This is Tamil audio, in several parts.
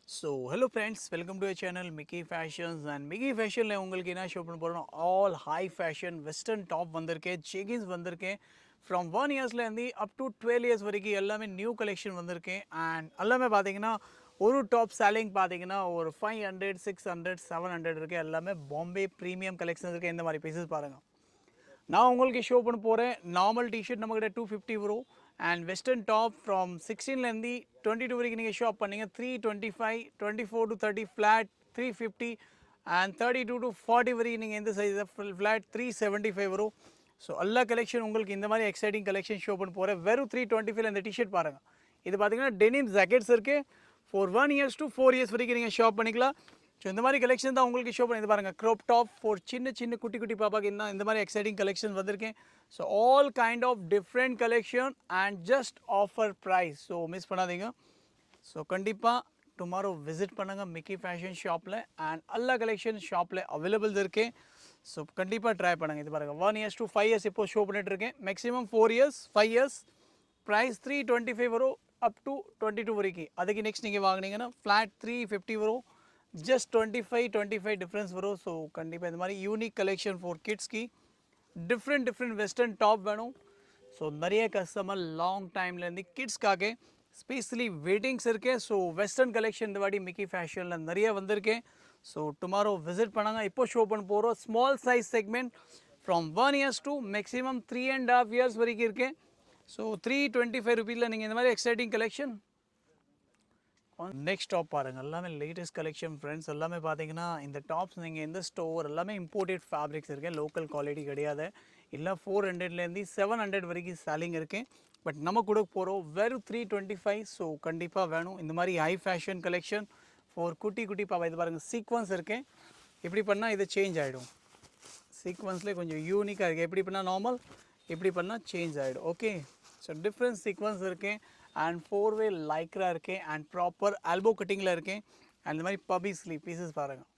So hello friends, welcome to our channel Mickey Fashions and Mickey Fashion ல உங்களுக்கு என்ன ஷோ பண்ண போறோம் all high fashion western top வந்திருக்கேன் jeggings வந்திருக்கேன் from 1 yearsல இருந்து up to 12 years வரைக்கும் எல்லாமே நியூ கலெக்ஷன் வந்திருக்கேன் and எல்லாமே பாத்தீங்கன்னா ஒரு டாப் selling பாத்தீங்கன்னா ஒரு 500 600 700 இருக்கு எல்லாமே பாம்பே பிரீமியம் கலெக்ஷன் இருக்கு இந்த மாதிரி பீசஸ் பாருங்க நான் உங்களுக்கு ஷோ பண்ண போகிறேன் நார்மல் டிஷர்ட் நம்மக்கிட்ட 250 வரும் அண்ட் வெஸ்டர்ன் டாப் ஃப்ரம் 16லேருந்து 22 வரைக்கும் நீங்கள் ஷாப் பண்ணீங்க 325 24 to 30 ஃப்ளாட் 350 அண்ட் 32 to 40 வரைக்கும் நீங்கள் எந்த சைஸ் ஃப்ளாட் 375 வரும் ஸோ எல்லா கலெக்ஷன் உங்களுக்கு இந்த மாதிரி எக்ஸைட்டிங் கலெக்ஷன் ஷோ பண்ண போகிறேன் வெறும் 325 இந்த டிஷர்ட் பாருங்கள் இது பார்த்தீங்கன்னா டெனிம் ஜாக்கெட்ஸ் இருக்குது ஃபார் 1 years to 4 years வரைக்கும் நீங்கள் ஷாப் பண்ணிக்கலாம் ஸோ இந்த மாதிரி கலெக்ஷன் தான் உங்களுக்கு ஷோ பண்ணி பாருங்கள் க்ரோப் டாப் ஃபார் சின்ன சின்ன குட்டி குட்டி பாப்பாக்கு இந்த மாதிரி எக்ஸைட்டிங் கலெக்ஷன் வந்திருக்கேன் so all kind of different collection and just offer price so miss பண்ணாதீங்க ஸோ கண்டிப்பாக டுமாரோ விசிட் பண்ணுங்கள் மிக்கி ஃபேஷன் ஷாப்பில் அண்ட் எல்லா கலெக்ஷன் ஷாப்பில் அவைலபிள் இருக்கேன் ஸோ கண்டிப்பாக ட்ரை பண்ணுங்கள் இது பாருங்கள் 1 years to 5 years இப்போ ஷோ பண்ணிட்டுருக்கேன் மேக்ஸிமம் 4 years 5 years ப்ரைஸ் 325 வரும் அப் டு 22 வரைக்கும் அதுக்கு நெக்ஸ்ட் நீங்கள் வாங்கினீங்கன்னா ஃப்ளாட் 350 வரும் just 25 difference வரும் ஸோ கண்டிப்பாக இந்த மாதிரி யூனிக் கலெக்ஷன் ஃபார் கிட்ஸ்க்கு டிஃப்ரெண்ட் வெஸ்டர்ன் டாப் வேணும் ஸோ நிறைய கஸ்டமர் லாங் டைம்லேருந்து கிட்ஸ்க்காக ஸ்பெஷலி வெயிட்டிங்ஸ் இருக்கேன் ஸோ வெஸ்டர்ன் கலெக்ஷன் இந்த வாட்டி மிக்கி ஃபேஷனில் நிறைய வந்திருக்கேன் ஸோ டுமாரோ விசிட் பண்ணாங்க இப்போ ஷோ பண்ண போகிறோம் small size segment from 1 years to maximum 3.5 years வரைக்கும் இருக்கேன் ஸோ 325 ருபீஸில் நீங்கள் இந்த மாதிரி எக்ஸைட்டிங் கலெக்ஷன் நெக்ஸ்ட் டாப் பாருங்கள் எல்லாமே லேட்டஸ்ட் கலெக்ஷன் ஃப்ரெண்ட்ஸ் எல்லாமே பார்த்தீங்கன்னா இந்த டாப்ஸ் நீங்கள் எந்த ஸ்டோர் எல்லாமே இம்போர்ட்டட் ஃபேப்ரிக்ஸ் இருக்கேன் லோக்கல் குவாலிட்டி கிடையாது இல்லை 400லேருந்து 700 வரைக்கும் சேலிங் இருக்கேன் பட் நம்ம கூட போகிறோம் வெறும் 325 ஸோ கண்டிப்பாக வேணும் இந்த மாதிரி ஹை ஃபேஷன் கலெக்ஷன் ஃபார் குட்டி குட்டி பாப்பா இது பாருங்கள் சீக்வன்ஸ் இருக்கேன் இப்படி பண்ணால் இது சேஞ்ச் ஆகிடும் சீக்வன்ஸ்லேயே கொஞ்சம் யூனிக்காக இருக்குது எப்படி பண்ணால் நார்மல் இப்படி பண்ணால் சேஞ்ச் ஆகிடும் ஓகே ஸோ டிஃப்ரெண்ட் சீக்வன்ஸ் இருக்கேன் அண்ட் 4-way லைக்ரா இருக்கேன் அண்ட் ப்ராப்பர் ஆல்போ கட்டிங்கில் இருக்கேன் அண்ட் இந்த மாதிரி பபி ஸ்லீவ் பீசஸ் பாருங்கள்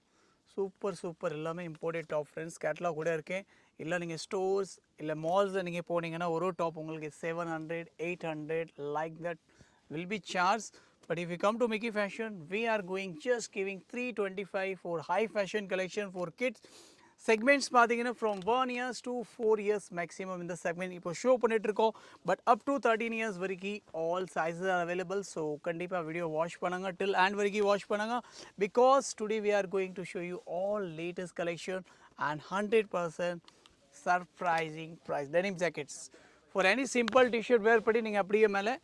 சூப்பர் எல்லாமே இம்போர்ட்டட் டாப் ஃப்ரெண்ட்ஸ் கேட்லாக் கூட இருக்கேன் இல்லை நீங்கள் ஸ்டோர்ஸ் இல்லை மால்ஸில் நீங்கள் போனீங்கன்னா ஒரு டாப் உங்களுக்கு 700 800 like that will be charge but if you come to Mickey fashion we are going just giving 325 for high fashion collection for kids segments பார்த்தீங்கன்னா from 1 years to 4 years maximum இந்த செக்மெண்ட் இப்போ ஷோ பண்ணிட்டு இருக்கோம் பட் அப் டு 13 years வரைக்கும் all sizes are available so கண்டிப்பாக வீடியோ வாட்ச் பண்ணுங்க டில் அண்ட் வரைக்கும் வாட்ச் பண்ணுங்க because today we are going to show you all latest collection and 100% surprising price denim jackets for any simple t-shirt wear பண்ணி நீங்கள் அப்படியே மேலே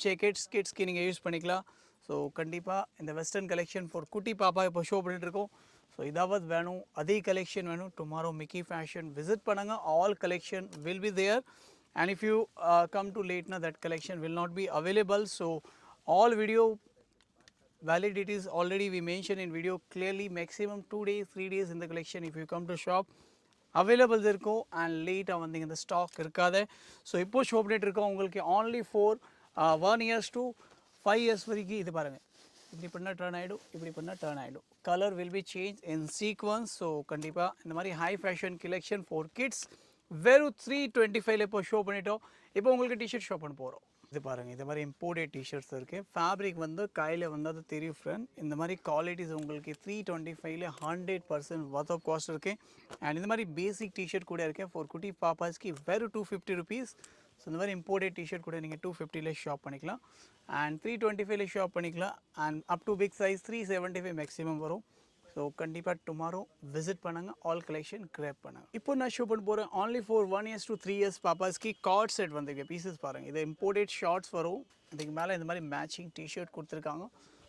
ஜாக்கெட்ஸ் கிட்ஸ்க்கு நீங்கள் யூஸ் பண்ணிக்கலாம் ஸோ கண்டிப்பாக இந்த வெஸ்டர்ன் கலெக்ஷன் ஃபார் குட்டி பாப்பா இப்போ ஷோ பண்ணிட்டு இருக்கோம் ஸோ இதாவது வேணும் அதே கலெக்ஷன் வேணும் டுமாரோ மிக்கி ஃபேஷன் விசிட் பண்ணுங்கள் all collection will be there and if you come to லேட்னா that collection will not be available so all video validities already we mentioned in video clearly maximum 2 days 3 days in the collection if you come to shop அவைலபிள்ஸ் இருக்கும் அண்ட் லேட்டாக வந்து இந்த ஸ்டாக் இருக்காது ஸோ இப்போ ஷோ பண்ணிட்டு இருக்கோம் உங்களுக்கு only for 1 years to 5 years வரைக்கும் இது பாருங்கள் இப்படி பண்ணால் டர்ன் ஆகிடும் இப்படி பண்ணால் டர்ன் ஆகிடும் colour will be change in sequence so கண்டிப்பாக இந்த மாதிரி high fashion collection for kids வெறும் 325 இப்போ ஷோ பண்ணிட்டோம் இப்போ உங்களுக்கு டிஷர்ட் ஷோ பண்ண போகிறோம் இது பாருங்கள் இந்த மாதிரி இம்போர்ட்டட் டிஷர்ட்ஸ் இருக்குது ஃபேப்ரிக் வந்து கையில் வந்து அது தெரியும் ஃப்ரெண்ட் இந்த மாதிரி குவாலிட்டிஸ் உங்களுக்கு 325ல 100% ஒர்த் ஆஃப் காஸ்ட் இருக்குது அண்ட் இந்த மாதிரி பேசிக் டிஷர்ட் கூட இருக்குது ஃபார் குட்டி பாப்பாஸ்க்கு வெறும் 250 ருபீஸ் ஸோ இந்த மாதிரி இம்போர்ட்டட் டிஷர்ட் கூட நீங்கள் 250ல ஷாப் பண்ணிக்கலாம் அண்ட் 325ல ஷாப் பண்ணிக்கலாம் and up to big size 375 maximum வரும் ஸோ கண்டிப்பாக டுமாரோ விசிட் பண்ணுங்கள் ஆல் கலெக்ஷன் கிராப் பண்ணுங்கள் இப்போ நான் ஷோ பண்ண போகிறேன் only for 1 years to 3 years பாப்பாஸ்க்கு கார்ட் செட் வந்துருக்கு பீசஸ் பாருங்கள் இது இம்போர்ட்டட் ஷார்ட்ஸ் வரும் இதுக்கு மேலே இந்த மாதிரி மேட்சிங் டிஷர்ட் கொடுத்துருக்காங்க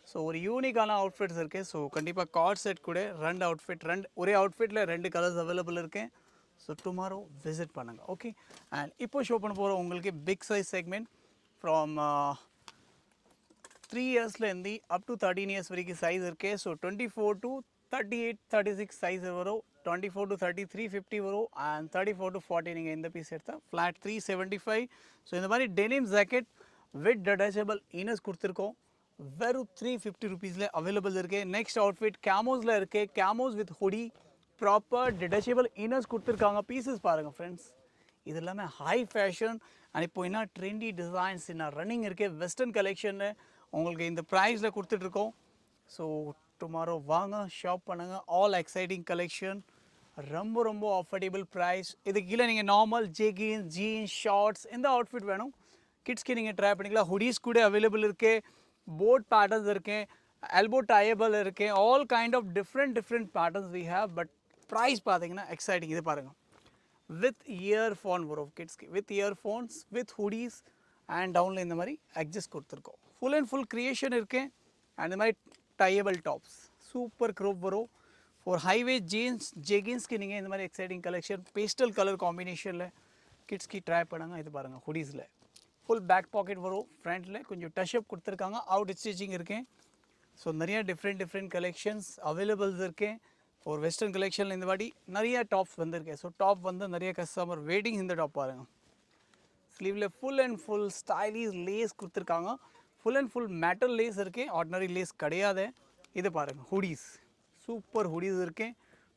ஸோ ஒரு யூனிக்கான அவுட்ஃபிட்ஸ் இருக்குது ஸோ கண்டிப்பாக கார்ட் செட் கூட ஒரே அவுட்ஃபிட்டில் 2 கலர்ஸ் அவைலபிள் இருக்குது ஸோ டுமாரோ விசிட் பண்ணுங்கள் ஓகே அண்ட் இப்போ ஷோ பண்ண போகிறோம் உங்களுக்கு பிக் சைஸ் செக்மெண்ட் ஃப்ரம் 3 yearsலேருந்து அப் டு 13 years வரைக்கும் சைஸ் இருக்குது ஸோ 24 to 38 36 சைஸ் வரும் 24 to 30 350 வரும் அண்ட் 34 to 40 நீங்கள் இந்த பீஸ் எடுத்தால் ஃப்ளாட் 375 ஸோ இந்த மாதிரி denim jacket with detachable inners கொடுத்துருக்கோம் வெறும் 350 ருபீஸில் அவைலபிள் இருக்குது நெக்ஸ்ட் அவுட்ஃபிட் கேமோஸில் இருக்குது camos with hoodie proper detachable inners கொடுத்துருக்காங்க பீசஸ் பாருங்கள் ஃப்ரெண்ட்ஸ் இது எல்லாமே ஹை ஃபேஷன் அண்ட் இப்போ என்ன ட்ரெண்டி டிசைன்ஸ் என்ன ரன்னிங் இருக்குது வெஸ்டர்ன் கலெக்ஷன்னு உங்களுக்கு இந்த ப்ரைஸில் கொடுத்துட்ருக்கோம் ஸோ டுமாரோ வாங்க ஷாப் பண்ணுங்கள். ஆல் எக்ஸைட்டிங் கலெக்ஷன், ரொம்ப ரொம்ப அஃபோர்டபுள் ப்ரைஸ். இதுக்கு கீழே நீங்கள் நார்மல் ஜெகின்ஸ், ஜீன்ஸ், ஷார்ட்ஸ் எந்த அவுட்ஃபிட் வேணும் கிட்ஸ்க்கு நீங்கள் ட்ரை பண்ணிக்கலாம். ஹுடிஸ் கூட அவைலபிள் இருக்கு, போட் பேட்டர்ன்ஸ் இருக்கு, எல்போ டயபிள் இருக்கு, all kind of different patterns we have. But price பார்த்தீங்கன்னா எக்ஸைட்டிங். இது பாருங்கள், வித் இயர்ஃபோன் வரும் கிட்ஸ்க்கு, with earphones, with hoodies and டவுனில் இந்த மாதிரி அட்ஜஸ்ட் கொடுத்துருக்கோம். ஃபுல் அண்ட் ஃபுல் க்ரியேஷன் இருக்கு. அண்ட் இந்த மாதிரி டயபிள் டாப்ஸ் சூப்பர் க்ரோப் வரும். ஃபார் ஹைவே ஜீன்ஸ் ஜெகின்ஸ்க்கு நீங்கள் இந்த மாதிரி எக்ஸைட்டிங் கலெக்ஷன் பேஸ்டல் கலர் காம்பினேஷனில் கிட்ஸ்க்கு ட்ரை பண்ணுங்கள். இது பாருங்கள், ஹுடிஸில் ஃபுல் பேக் பாக்கெட் வரும், ஃப்ரண்ட்டில் கொஞ்சம் டஷ்அப் கொடுத்துருக்காங்க, அவுட் ஸ்டிச்சிங் இருக்கேன். ஸோ நிறையா டிஃப்ரெண்ட் கலெக்ஷன்ஸ் அவைலபிள்ஸ் இருக்கேன். ஒரு வெஸ்டர்ன் கலெக்ஷனில் இந்த வாட்டி நிறையா டாப்ஸ் வந்திருக்கேன். ஸோ டாப் வந்து நிறைய கஸ்டமர் வெயிட்டிங். இந்த டாப் பாருங்கள், ஸ்லீவில் full and full stylish lace கொடுத்துருக்காங்க. Full and full metal lace இருக்கேன், ஆர்டினரி லேஸ் கிடையாது. இது பாருங்கள், ஹுடிஸ் சூப்பர் ஹுடிஸ் இருக்கேன்,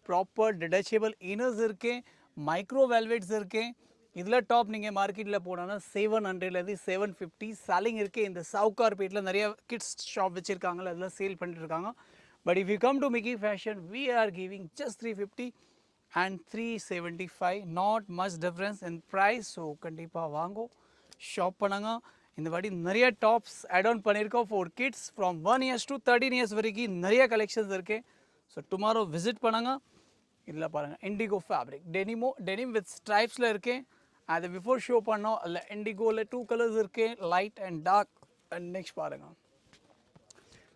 ப்ராப்பர் டிட்டாச்சபிள் இன்னர்ஸ் இருக்கேன், மைக்ரோ வெல்வெட்ஸ் இருக்கேன். இதில் டாப் நீங்கள் மார்க்கெட்டில் போனோன்னா 700லேருந்து 750 செல்லிங் இருக்குது. இந்த சவுகார்பேட்டில் நிறைய கிட்ஸ் ஷாப் வச்சுருக்காங்களே, அதெல்லாம் சேல் பண்ணிட்டு இருக்காங்க. But if you come to Mickey fashion, we are giving just 350 and 375, not much difference in price. So கண்டிப்பாக வாங்கோ, ஷாப் பண்ணுங்க. இந்த வாட்டி நிறைய டாப்ஸ் ஆட் ஆன் பண்ணியிருக்கோம் for kids from 1 years to 13 years வரைக்கும் நிறைய கலெக்ஷன்ஸ் இருக்குது. ஸோ டுமாரோ விசிட் பண்ணுங்க. இதில் பாருங்கள், இண்டிகோ ஃபேப்ரிக் டெனிம் வித் ஸ்ட்ரைப்ஸில் இருக்கேன். அது பிஃபோர் ஷோ பண்ணோம், அதில் இண்டிகோவில் 2 கலர்ஸ் இருக்கேன், light and dark. And next பாருங்கள்,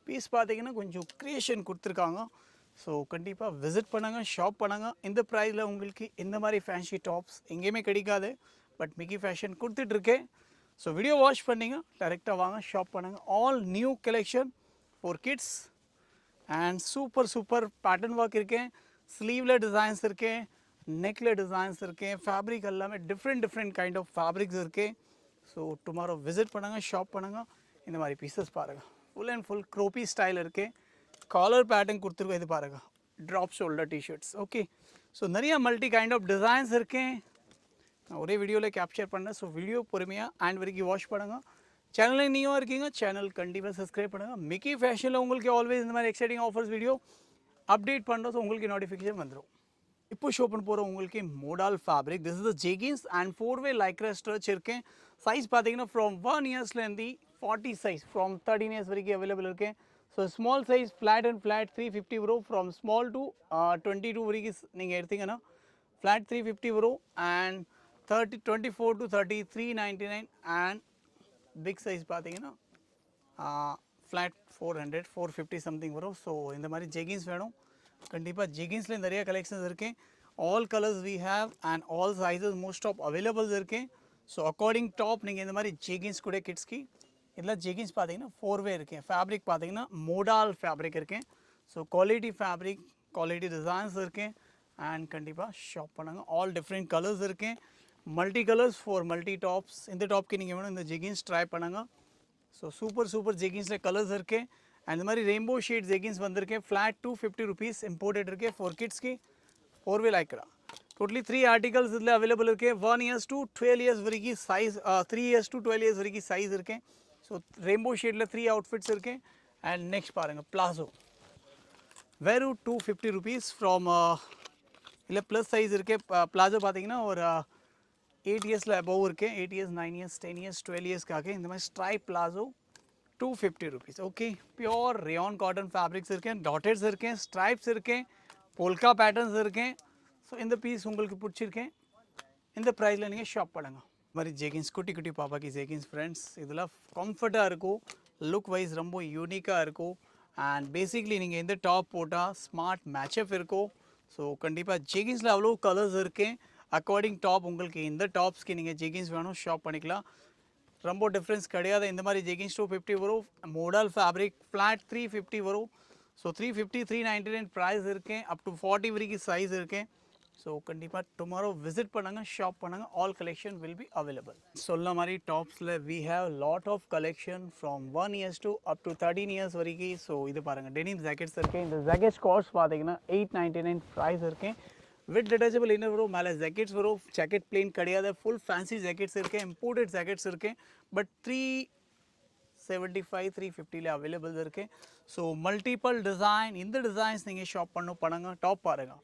பீஸ் பார்த்தீங்கன்னா கொஞ்சம் க்ரியேஷன் கொடுத்துருக்காங்க. ஸோ கண்டிப்பாக விசிட் பண்ணுங்கள், ஷாப் பண்ணுங்கள். இந்த ப்ரைஸில் உங்களுக்கு இந்த மாதிரி ஃபேன்சி டாப்ஸ் எங்கேயுமே கிடைக்காது, பட் மிக்கி ஃபேஷன் கொடுத்துட்ருக்கேன். ஸோ வீடியோ வாட்ச் பண்ணிங்க, டேரெக்டாக வாங்க, ஷாப் பண்ணுங்கள். All new collection for kids and super pattern work இருக்கேன், ஸ்லீவில் டிசைன்ஸ் இருக்கேன், நெக்கில் டிசைன்ஸ் இருக்கேன், ஃபேப்ரிக் எல்லாமே டிஃப்ரெண்ட் கைண்ட் ஆஃப் ஃபேப்ரிக்ஸ் இருக்குது. ஸோ டுமாரோ விசிட் பண்ணுங்கள், ஷாப் பண்ணுங்கள். இந்த மாதிரி பீசஸ் பாருங்கள், full and full croppy style இருக்குது, காலர் பேட்டர்ன் கொடுத்துருக்கோம். இது பாருங்கள், drop shoulder T-shirts. Okay, so நிறைய மல்டி கைண்ட் ஆஃப் டிசைன்ஸ் இருக்கேன். நான் ஒரே வீடியோவில் கேப்சர் பண்ணேன். ஸோ வீடியோ பொறுமையாக அண்ட் வரைக்கும் வாட்ச் பண்ணுங்கள். சேனலில் நீயும் இருக்கீங்க, சேனல் கண்டிப்பாக சப்ஸ்கிரைப் பண்ணுங்கள். மிக்கி ஃபேஷனில் உங்களுக்கு ஆல்வேஸ் இந்த மாதிரி எக்ஸைட்டிங் ஆஃபர்ஸ் வீடியோ அப்டேட் பண்ணுறோம். ஸோ உங்களுக்கு நோட்டிஃபிகேஷன் வந்துடும். இப்போ ஷோ பண்ண போகிற உங்களுக்கு modal fabric. This is the jeggings and 4-way Lycra stretch இருக்கேன். சைஸ் பார்த்தீங்கன்னா ஃப்ரம் 1 yearsலேருந்து 40 சைஸ் ஃப்ரம் 13 years வரைக்கும் அவைலபிள் இருக்கேன். ஸோ ஸ்மால் சைஸ் ஃப்ளாட் 350 வரும். ஃப்ரம் ஸ்மால் டு 22 வரைக்கும் நீங்கள் எடுத்தீங்கன்னா ஃப்ளாட் 350 வரும். And 24 to 30 399. And big size பார்த்தீங்கன்னா ஃப்ளாட் 400 450 சம்திங் வரும். ஸோ இந்த மாதிரி ஜெகின்ஸ் வேணும், கண்டிப்பாக ஜெகின்ஸில் நிறைய கலெக்ஷன்ஸ் இருக்கேன். All colours we have and all sizes most of availables இருக்கேன். ஸோ அக்கார்டிங் டாப் நீங்கள் இந்த மாதிரி ஜெகின்ஸ் கூட கிட்ஸ்க்கு இதில் ஜெகின்ஸ் பார்த்தீங்கன்னா 4-way இருக்கேன். ஃபேப்ரிக் பார்த்தீங்கன்னா மோடால் ஃபேப்ரிக் இருக்கேன். So quality fabric, quality designs இருக்கேன். அண்ட் கண்டிப்பாக ஷாப் பண்ணுங்கள். ஆல் டிஃப்ரெண்ட் கலர்ஸ் இருக்கேன், multi colours for multi tops. இந்த டாப்க்கு நீங்கள் வேணும் இந்த ஜெகின்ஸ் ட்ரை பண்ணுங்கள். ஸோ சூப்பர் ஜெகின்ஸில் கலர்ஸ் இருக்குது. அண்ட் இந்த மாதிரி ரெயின்போ ஷேட் ஜெகின்ஸ் வந்திருக்கேன். ஃப்ளாட் 250 rupees இம்போர்ட்டட் இருக்கேன் ஃபார் கிட்ஸ்க்கு. 4-way லைக்ரா டோட்டலி 3 ஆர்டிகல்ஸ் இதில் அவைலபிள் இருக்குது. 1 years to 12 years வரைக்கும் சைஸ், 3 years to 12 years வரைக்கும் சைஸ் இருக்கேன். ஸோ ரெயின்போ ஷேடில் 3 outfits இருக்கேன். அண்ட் நெக்ஸ்ட் பாருங்கள், பிளாசோ வெறும் 250 rupees ஃப்ரம் இல்லை ப்ளஸ் சைஸ் இருக்குது. பிளாசோ பார்த்தீங்கன்னா ஒரு 8 yearsல அபவ் இருக்குது. 8 years 9 years 10 years 12 yearsக்காக இந்த மாதிரி stripe palazzo 250 rupees. Okay, pure rayon cotton fabrics இருக்கேன், டாட்டட்ஸ் இருக்கேன், ஸ்ட்ரைப்ஸ் இருக்கேன், போல்கா பேட்டர்ன்ஸ் இருக்கேன். ஸோ இந்த பீஸ் உங்களுக்கு பிடிச்சிருக்கேன், இந்த ப்ரைஸில் நீங்கள் ஷாப் பண்ணுங்கள். இந்த மாதிரி ஜெகின்ஸ் குட்டி பாப்பாக்கு ஜெகின்ஸ் ஃப்ரெண்ட்ஸ், இதில் கம்ஃபர்ட்டாக இருக்கும், லுக் வைஸ் ரொம்ப யூனிக்காக இருக்கும். அண்ட் பேசிக்லி நீங்கள் எந்த டாப் போட்டால் ஸ்மார்ட் மேட்சப் இருக்கும். ஸோ கண்டிப்பாக ஜெகின்ஸில் அவ்வளோ கலர்ஸ் இருக்கேன். அக்கார்டிங் டாப் உங்களுக்கு எந்த டாப்ஸ்க்கு நீங்கள் ஜெகின்ஸ் வேணும் ஷாப் பண்ணிக்கலாம். ரொம்ப டிஃப்ரென்ஸ் கிடையாது. இந்த மாதிரி ஜெகின்ஸ் 250 வரும். மோடல் ஃபேப்ரிக் ஃப்ளாட் 350 வரும். ஸோ 350 399 ப்ரைஸ் இருக்கேன். அப் டு 40 வரைக்கும் சைஸ் இருக்கேன். ஸோ கண்டிப்பாக டுமாரோ விசிட் பண்ணுங்கள், ஷாப் பண்ணுங்கள். All collection will be available. சொல்ல மாதிரி டாப்ஸில் we have lot of collection from 1 years to up to 13 years வரைக்கும். ஸோ இது பாருங்கள், டெனிம் ஜாக்கெட்ஸ் இருக்கேன். இந்த ஜாக்கெட்ஸ் காஸ்ட் பார்த்தீங்கன்னா 899 ப்ரைஸ் இருக்கேன். வித் டிட்டாச்சபிள் இன்னர் வரும், மேலே ஜாக்கெட்ஸ் வரும். ஜாக்கெட் பிளேன் கிடையாது, ஃபுல் ஃபேன்சி ஜாக்கெட்ஸ் இருக்கேன், இம்போர்ட்டட் ஜாக்கெட்ஸ் இருக்கேன். பட் 3 375 350ல அவைலபிள் இருக்குது. ஸோ மல்டிபிள் டிசைன், இந்த டிசைன்ஸ் நீங்கள் ஷாப் பண்ணுங்க. டாப் பாருங்கள்,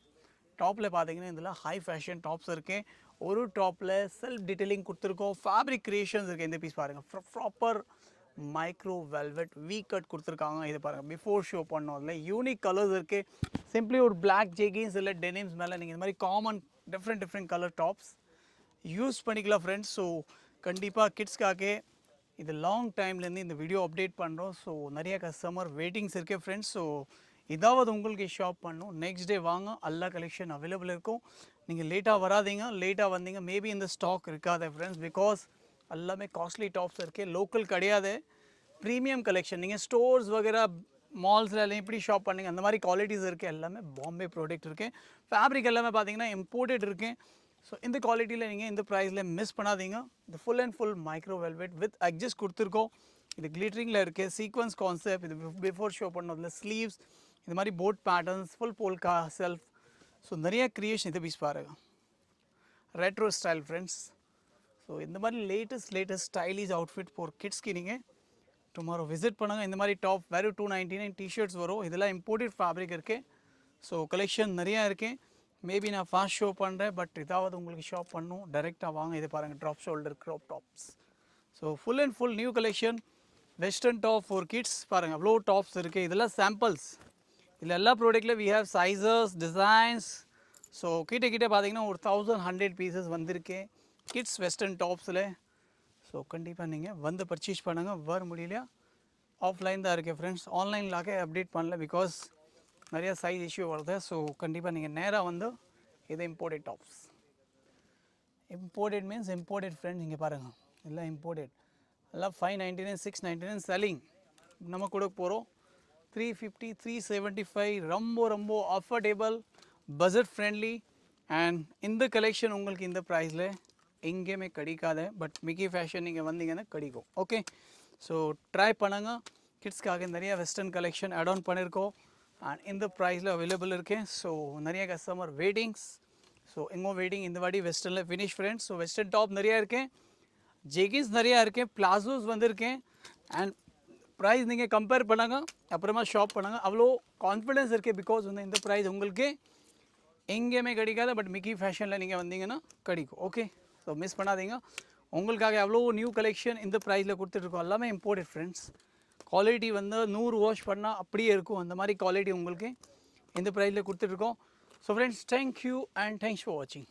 டாப்பில் பார்த்தீங்கன்னா இதில் ஹை ஃபேஷன் டாப்ஸ் இருக்குது. ஒரு டாப்பில் செல்ஃப் டீட்டெயிலிங் கொடுத்துருக்கோம், ஃபேப்ரிக் கிரியேஷன்ஸ் இருக்குது. இந்த பீஸ் பாருங்கள், ப்ராப்பர் மைக்ரோ வெல்வெட் வீ கட் கொடுத்துருக்காங்க. இது பாருங்கள், பிஃபோர் ஷோ பண்ணோம். அதில் யூனிக் கலர்ஸ் இருக்குது. சிம்பிளி ஒரு பிளாக் ஜெகின்ஸ் இல்லை டெனிம்ஸ் மேலே நீங்கள் இந்த மாதிரி common different colour tops use பண்ணிக்கலாம் ஃப்ரெண்ட்ஸ். ஸோ கண்டிப்பாக கிட்ஸ்க்காக இது லாங் டைம்லேருந்து இந்த வீடியோ அப்டேட் பண்ணுறோம். ஸோ நிறைய கஸ்டமர் வெயிட்டிங்ஸ் இருக்குது ஃப்ரெண்ட்ஸ். ஸோ இதாவது உங்களுக்கு ஷாப் பண்ணணும், நெக்ஸ்ட் டே வாங்க, எல்லா கலெக்ஷன் அவைலபிள் இருக்கும். நீங்கள் லேட்டாக வராதிங்க, லேட்டாக வந்தீங்க மேபி இந்த ஸ்டாக் இருக்காது ஃப்ரெண்ட்ஸ். பிகாஸ் எல்லாமே காஸ்ட்லி டாப்ஸ் இருக்குது, லோக்கல் கிடையாது, ப்ரீமியம் கலெக்ஷன். நீங்கள் ஸ்டோர்ஸ் வகைரா மால்ஸில் எப்படி ஷாப் பண்ணிங்க அந்த மாதிரி குவாலிட்டிஸ் இருக்குது. எல்லாமே பாம்பே ப்ராடக்ட் இருக்குது. ஃபேப்ரிக் எல்லாமே பார்த்தீங்கன்னா இம்போர்ட்டட் இருக்குது. ஸோ இந்த குவாலிட்டியில் நீங்கள் இந்த ப்ரைஸில் மிஸ் பண்ணாதீங்க. இது full and full micro velvet with adjust கொடுத்துருக்கோம். இது கிளிட்டரிங்கில் இருக்குது, சீக்வன்ஸ் கான்செப்ட். இது பிஃபோர் ஷோ பண்ணதில் ஸ்லீவ்ஸ், இந்த மாதிரி boat patterns, full polka self. So நிறைய க்ரியேஷன். இது பீஸ் பாருங்க, ரெட்ரோ ஸ்டைல் ஃப்ரெண்ட்ஸ். ஸோ இந்த மாதிரி லேட்டஸ்ட் ஸ்டைலிஷ் அவுட்ஃபிட் ஃபார் கிட்ஸ்க்கு நீங்கள் டுமாரோ விசிட் பண்ணுங்கள். இந்த மாதிரி டாப் வெறும் 299 டிஷர்ட்ஸ் வரும். இதெல்லாம் இம்போர்ட்டட் ஃபேப்ரிக் இருக்குது. ஸோ கலெக்ஷன் நிறையா இருக்குது. மேபி நான் ஃபாஸ்ட் ஷோ பண்ணுறேன், பட் இதாவது உங்களுக்கு ஷாப் பண்ணணும், டைரெக்டாக வாங்க. இது பாருங்கள், drop shoulder crop tops. So full and full new collection, western top for kids. பாருங்கள் அவ்வளோ டாப்ஸ் இருக்குது. இதெல்லாம் சாம்பிள்ஸ். இதில் எல்லா ப்ராடக்ட்டில் we have sizes, designs. So கிட்ட பார்த்தீங்கன்னா ஒரு 1100 பீசஸ் வந்திருக்கு கிட்ஸ் வெஸ்டர்ன் டாப்ஸில். ஸோ கண்டிப்பாக நீங்கள் வந்து பர்ச்சேஸ் பண்ணுங்கள். வர முடியலையா ஆஃப்லைன் தான் இருக்குது ஃப்ரெண்ட்ஸ், ஆன்லைன்லாக அப்டேட் பண்ணல பிகாஸ் நிறையா சைஸ் இஷ்யூ வருது. ஸோ கண்டிப்பாக நீங்கள் நேராக வந்து இது imported tops. Imported means imported friends. இங்கே பாருங்கள், எல்லாம் இம்போர்ட்டட். எல்லாம் 599 699 செல்லிங். நம்ம கூட போகிறோம் 350 375. ரொம்ப அஃபோர்டபுள், பட்ஜெட் ஃப்ரெண்ட்லி. அண்ட் இந்த கலெக்ஷன் உங்களுக்கு இந்த ப்ரைஸில் எங்கேயுமே கிடைக்காது, பட் மிக்கி ஃபேஷன் நீங்கள் வந்தீங்கன்னா கிடைக்கும். ஓகே, ஸோ ட்ரை பண்ணுங்க. கிட்ஸ்க்காக நிறைய வெஸ்டர்ன் கலெக்ஷன் ஆட் ஆன் பண்ணியிருக்கோம் அண்ட் இந்த ப்ரைஸில் அவைலபிள் இருக்குது. ஸோ நிறைய கஸ்டமர் வெயிட்டிங்ஸ். ஸோ எங்கே வெயிட்டிங் இந்த வாட்டி வெஸ்டர்னில் finish friends. So western top நிறையா இருக்கேன், ஜெகின்ஸ் நிறையா இருக்கேன், பிளாசோஸ் வந்திருக்கேன். அண்ட் ப்ரைஸ் நீங்கள் கம்பேர் பண்ணுங்க, அப்புறமா ஷாப் பண்ணுங்கள். அவ்வளோ கான்ஃபிடென்ஸ் இருக்குது பிகாஸ் வந்து இந்த ப்ரைஸ் உங்களுக்கு எங்கேயுமே கிடைக்காது, பட் மிக்கி ஃபேஷனில் நீங்கள் வந்தீங்கன்னா கிடைக்கும். ஓகே, ஸோ மிஸ் பண்ணாதீங்க. உங்களுக்காக எவ்வளோ நியூ கலெக்ஷன் இந்த ப்ரைஸில் கொடுத்துட்ருக்கோம். எல்லாமே இம்போர்ட்டட் ஃப்ரெண்ட்ஸ். குவாலிட்டி வந்து 100 வாஷ் பண்ணால் அப்படியே இருக்கும், அந்த மாதிரி குவாலிட்டி உங்களுக்கு இந்த ப்ரைஸில் கொடுத்துட்ருக்கோம். So friends, thank you and thanks for வாட்சிங்.